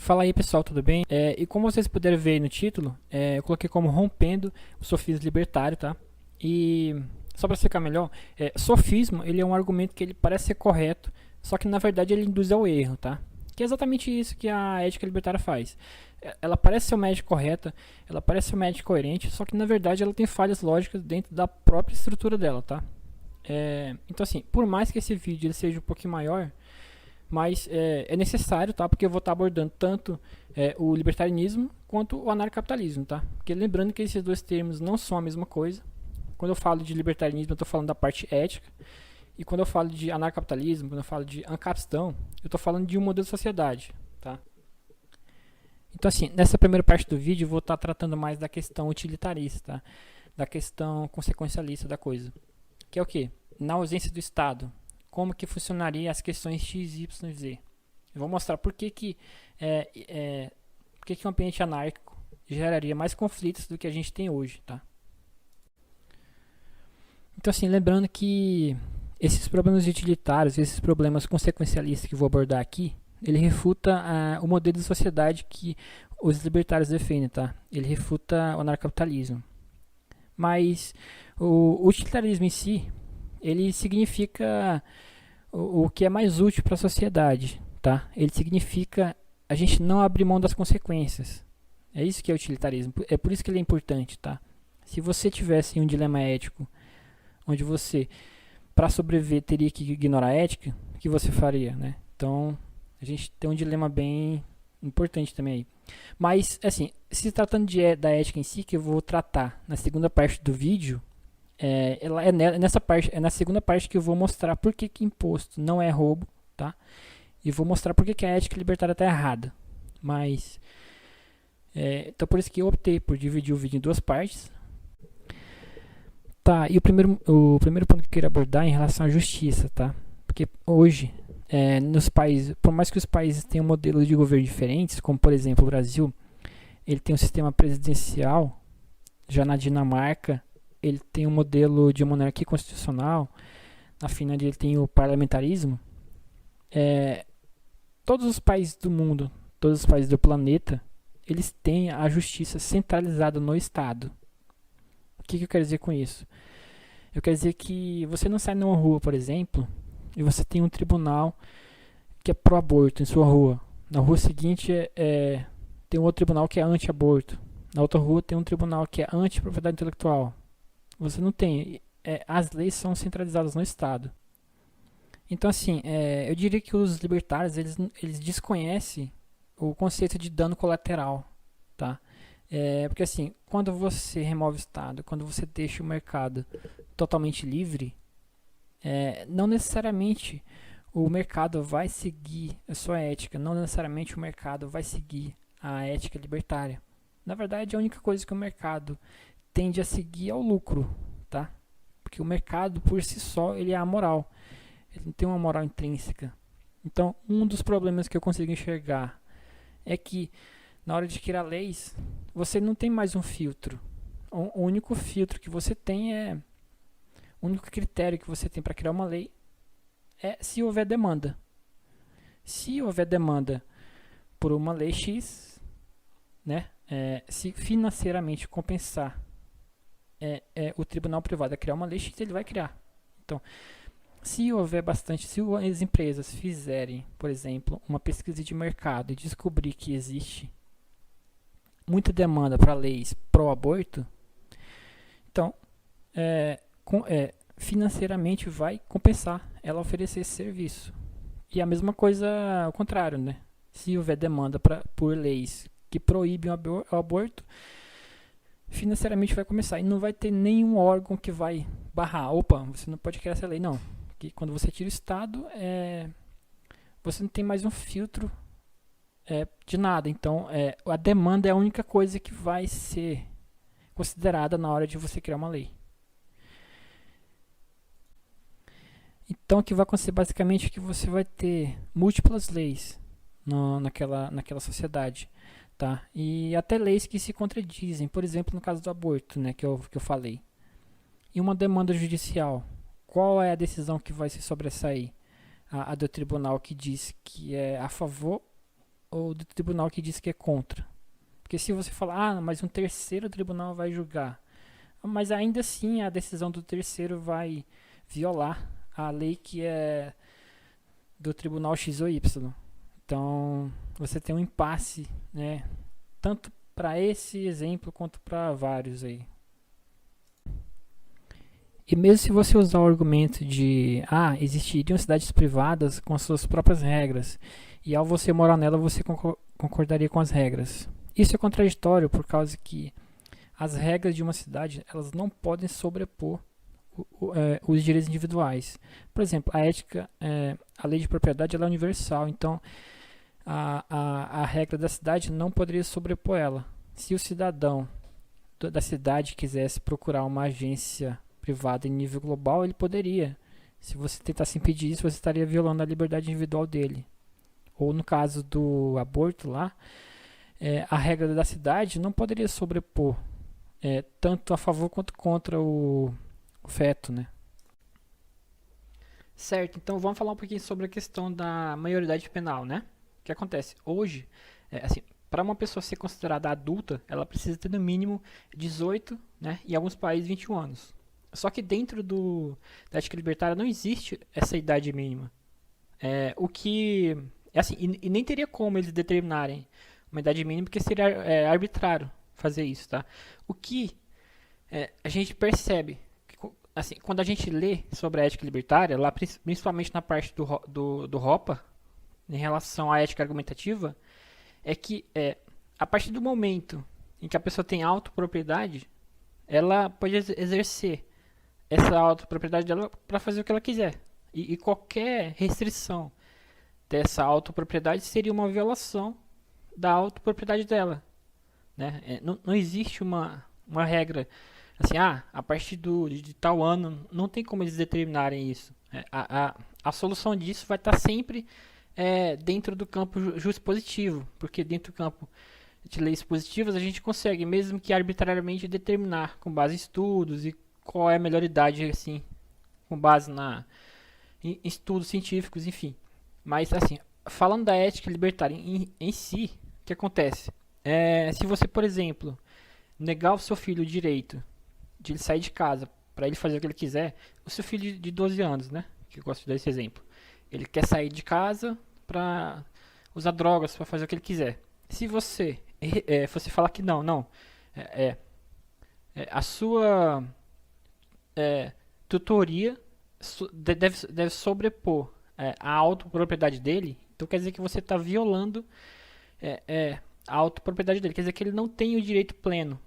Fala aí pessoal, tudo bem? E como vocês puderam ver aí no título, eu coloquei como rompendo o sofismo libertário, tá? E só para explicar melhor, sofismo ele é um argumento que ele parece ser correto, só que na verdade ele induz ao erro, tá? Que é exatamente isso que a ética libertária faz. Ela parece ser uma ética correta, ela parece ser uma ética coerente, só que na verdade ela tem falhas lógicas dentro da própria estrutura dela, tá? Então assim, por mais que esse vídeo ele seja um pouquinho maior, mas é necessário, tá? Porque eu vou estar abordando tanto o libertarianismo quanto o anarcapitalismo, tá? Porque lembrando que esses dois termos não são a mesma coisa. Quando eu falo de libertarianismo, eu estou falando da parte ética. E quando eu falo de anarcapitalismo, quando eu falo de ancapistão, eu estou falando de um modelo de sociedade, tá? Então, assim, nessa primeira parte do vídeo, eu vou estar tratando mais da questão utilitarista, tá? Da questão consequencialista da coisa. Que é o quê? Na ausência do Estado, como que funcionaria as questões X, Y e Z. Eu vou mostrar por que um ambiente anárquico geraria mais conflitos do que a gente tem hoje, tá? Então, assim, lembrando que esses problemas utilitários, esses problemas consequencialistas que eu vou abordar aqui, ele refuta o modelo de sociedade que os libertários defendem, tá? Ele refuta o anarcapitalismo. Mas o utilitarismo em si, ele significa o que é mais útil para a sociedade, tá? Ele significa a gente não abrir mão das consequências. É isso que é utilitarismo. É por isso que ele é importante, tá? Se você tivesse um dilema ético, onde você, para sobreviver, teria que ignorar a ética, o que você faria, né? Então, a gente tem um dilema bem importante também aí. Mas, assim, se tratando da ética em si, que eu vou tratar na segunda parte do vídeo, nessa parte, é na segunda parte que eu vou mostrar por que imposto não é roubo, tá? E vou mostrar por que a ética libertária está errada. Mas, então por isso que eu optei por dividir o vídeo em duas partes. Tá, e o primeiro ponto que eu queria abordar é em relação à justiça, tá? Porque hoje, nos países, por mais que os países tenham modelos de governo diferentes, como por exemplo o Brasil, ele tem um sistema presidencial, já na Dinamarca, ele tem um modelo de monarquia constitucional, na Finlândia ele tem o parlamentarismo. Todos os países do mundo, todos os países do planeta, eles têm a justiça centralizada no Estado. O que eu quero dizer com isso? Eu quero dizer que você não sai numa rua, por exemplo, e você tem um tribunal que é pró-aborto em sua rua. Na rua seguinte tem um outro tribunal que é anti-aborto. Na outra rua tem um tribunal que é anti-propriedade intelectual. Você não tem. As leis são centralizadas no Estado. Então, assim, eu diria que os libertários eles desconhecem o conceito de dano colateral, tá? Porque, assim, quando você remove o Estado, quando você deixa o mercado totalmente livre, não necessariamente o mercado vai seguir a sua ética, não necessariamente o mercado vai seguir a ética libertária. Na verdade, a única coisa que o mercado tende a seguir é o lucro, tá? Porque o mercado por si só ele é amoral, ele não tem uma moral intrínseca. Então, um dos problemas que eu consigo enxergar é que na hora de criar leis, você não tem mais um filtro. O único filtro que você tem o único critério que você tem para criar uma lei é se houver demanda. Se houver demanda por uma lei X, né? Se financeiramente compensar o tribunal privado a criar uma lei X, ele vai criar. Então, se as empresas fizerem, por exemplo, uma pesquisa de mercado e descobrir que existe muita demanda para leis pró-aborto, então, financeiramente vai compensar ela oferecer esse serviço. E a mesma coisa ao contrário, né? Se houver demanda por leis que proíbem o aborto, financeiramente vai começar. E não vai ter nenhum órgão que vai barrar. Opa, você não pode criar essa lei. Não. Porque quando você tira o Estado, você não tem mais um filtro de nada. Então, a demanda é a única coisa que vai ser considerada na hora de você criar uma lei. Então, o que vai acontecer basicamente é que você vai ter múltiplas leis naquela sociedade, tá? E até leis que se contradizem, por exemplo, no caso do aborto, né, que eu falei. E uma demanda judicial, qual é a decisão que vai se sobressair? A do tribunal que diz que é a favor ou do tribunal que diz que é contra. Porque se você falar, mas um terceiro tribunal vai julgar, mas ainda assim a decisão do terceiro vai violar a lei que é do tribunal X ou Y. Então você tem um impasse, né? Tanto para esse exemplo quanto para vários aí. E mesmo se você usar o argumento de existiriam cidades privadas com suas próprias regras, e ao você morar nela você concordaria com as regras. Isso é contraditório por causa que as regras de uma cidade elas não podem sobrepor os direitos individuais. Por exemplo, a ética, a lei de propriedade ela é universal, então a regra da cidade não poderia sobrepor ela. Se o cidadão da cidade quisesse procurar uma agência privada em nível global, ele poderia. Se você tentasse impedir isso, você estaria violando a liberdade individual dele. Ou no caso do aborto lá, a regra da cidade não poderia sobrepor tanto a favor quanto contra o feto, né? Certo, então vamos falar um pouquinho sobre a questão da maioridade penal, né? O que acontece? Hoje, assim, para uma pessoa ser considerada adulta, ela precisa ter no mínimo 18, né? E em alguns países 21 anos. Só que dentro da ética libertária não existe essa idade mínima. O que... assim, e nem teria como eles determinarem uma idade mínima, porque seria arbitrário fazer isso, tá? O que a gente percebe, assim, quando a gente lê sobre a ética libertária, lá principalmente na parte do Hoppe, em relação à ética argumentativa, é que a partir do momento em que a pessoa tem autopropriedade, ela pode exercer essa autopropriedade dela para fazer o que ela quiser. E qualquer restrição dessa autopropriedade seria uma violação da autopropriedade dela, né? Não existe uma regra assim, a partir de tal ano, não tem como eles determinarem isso. A solução disso vai estar sempre dentro do campo positivo, porque dentro do campo de leis positivas a gente consegue, mesmo que arbitrariamente, determinar com base em estudos e qual é a melhor idade, assim, com base em estudos científicos, enfim. Mas, assim, falando da ética libertária em si, o que acontece? Se você, por exemplo, negar ao seu filho o direito de ele sair de casa para ele fazer o que ele quiser, o seu filho de 12 anos, né? Que eu gosto de dar esse exemplo. Ele quer sair de casa para usar drogas, para fazer o que ele quiser. Se você falar que não, a sua tutoria deve sobrepor a autopropriedade dele, então quer dizer que você está violando a autopropriedade dele, quer dizer que ele não tem o direito pleno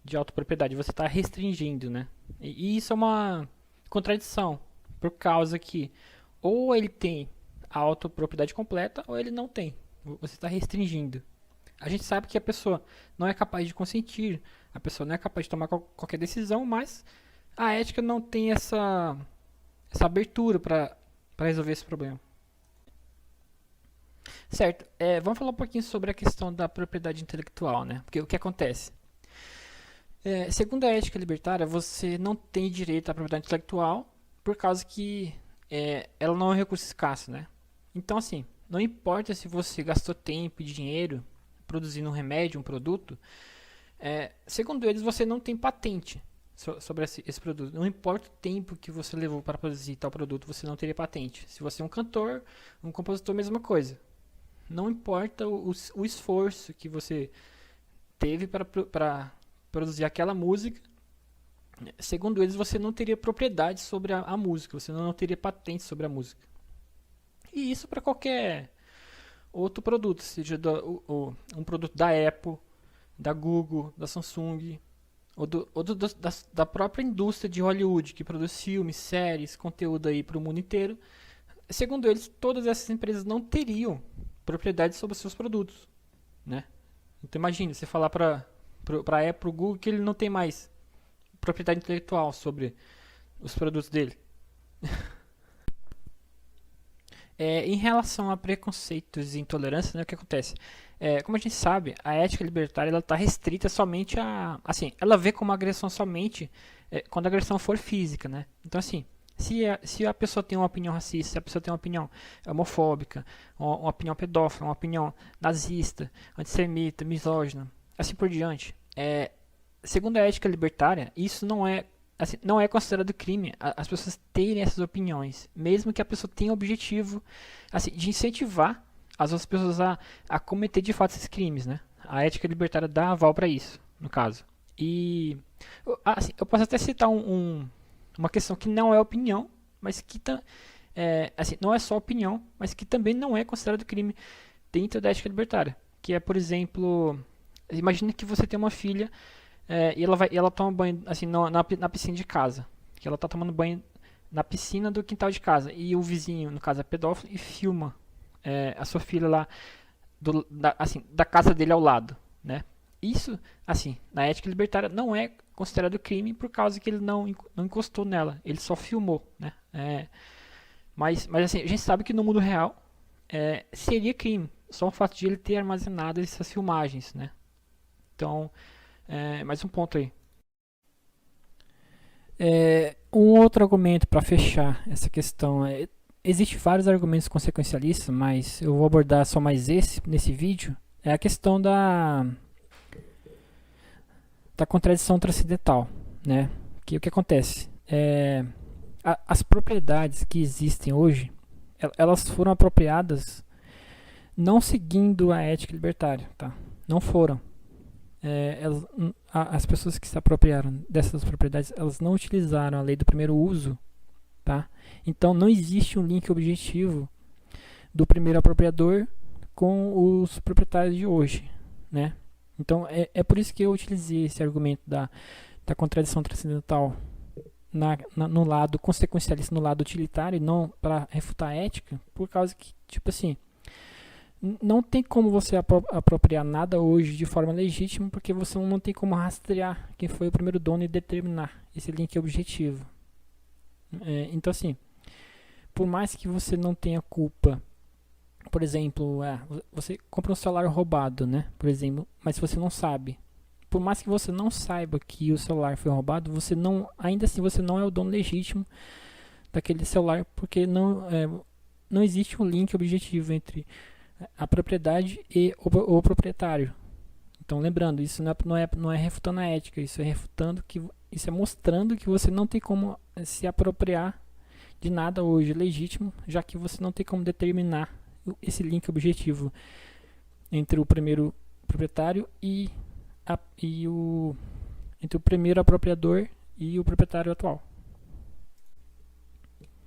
de autopropriedade, você está restringindo, né? E isso é uma contradição, por causa que ou ele tem a autopropriedade completa ou ele não tem, você está restringindo. A gente sabe que a pessoa não é capaz de consentir, a pessoa não é capaz de tomar qualquer decisão, mas a ética não tem essa abertura para resolver esse problema. Certo, vamos falar um pouquinho sobre a questão da propriedade intelectual, né? Porque o que acontece? Segundo a ética libertária, você não tem direito à propriedade intelectual por causa que ela não é um recurso escasso, né? Então, assim, não importa se você gastou tempo e dinheiro produzindo um remédio, um produto, segundo eles, você não tem patente sobre esse produto. Não importa o tempo que você levou para produzir tal produto, você não teria patente. Se você é um cantor, um compositor, mesma coisa. Não importa o esforço que você teve para produzir aquela música, segundo eles, você não teria propriedade sobre a música, você não teria patente sobre a música. E isso para qualquer outro produto, seja um produto da Apple, da Google, da Samsung, ou da própria indústria de Hollywood, que produz filmes, séries, conteúdo aí para o mundo inteiro. Segundo eles, todas essas empresas não teriam propriedade sobre os seus produtos, né? Então imagine, você falar para a Apple, para o Google, que ele não tem mais propriedade intelectual sobre os produtos dele. Em relação a preconceitos e intolerância, né, o que acontece? Como a gente sabe, a ética libertária está restrita somente a... assim, ela vê como agressão somente quando a agressão for física, né? Então, assim, Se a pessoa tem uma opinião racista, se a pessoa tem uma opinião homofóbica, uma opinião pedófila, uma opinião nazista, antissemita, misógina, assim por diante, segundo a ética libertária, isso não é, assim, não é considerado crime as pessoas terem essas opiniões, mesmo que a pessoa tenha o objetivo, assim, de incentivar as outras pessoas a cometer de fato esses crimes, né? A ética libertária dá aval para isso, no caso. E assim, eu posso até citar uma questão que não é opinião, mas que assim, não é só opinião, mas que também não é considerado crime dentro da ética libertária. Que é, por exemplo, imagine que você tem uma filha e ela toma banho assim, na piscina de casa. Que ela está tomando banho na piscina do quintal de casa. E o vizinho, no caso, é pedófilo e filma a sua filha lá assim, da casa dele ao lado, né? Isso, assim, na ética libertária não é considerado crime por causa que ele não encostou nela, ele só filmou, né? Mas assim, a gente sabe que no mundo real seria crime, só o fato de ele ter armazenado essas filmagens, né? Então, mais um ponto aí. Um outro argumento para fechar essa questão existem vários argumentos consequencialistas, mas eu vou abordar só mais esse nesse vídeo. É a questão da contradição transcendental, né? Que o que acontece? As propriedades que existem hoje, elas foram apropriadas não seguindo a ética libertária, tá? Não foram. As pessoas que se apropriaram dessas propriedades, elas não utilizaram a lei do primeiro uso, tá? Então não existe um link objetivo do primeiro apropriador com os proprietários de hoje, né? Então é por isso que eu utilizei esse argumento da contradição transcendental no lado consequencialista, no lado utilitário, e não para refutar a ética, por causa que, tipo assim, não tem como você apropriar nada hoje de forma legítima, porque você não tem como rastrear quem foi o primeiro dono e determinar esse link objetivo. Então, assim, por mais que você não tenha culpa, por exemplo, você compra um celular roubado, né? Por exemplo, mas você não sabe. Por mais que você não saiba que o celular foi roubado, ainda assim você não é o dono legítimo daquele celular, porque não existe um link objetivo entre a propriedade e o proprietário. Então, lembrando, isso não é refutando a ética, isso é mostrando que você não tem como se apropriar de nada hoje legítimo, já que você não tem como determinar esse link objetivo entre o primeiro proprietário entre o primeiro apropriador e o proprietário atual.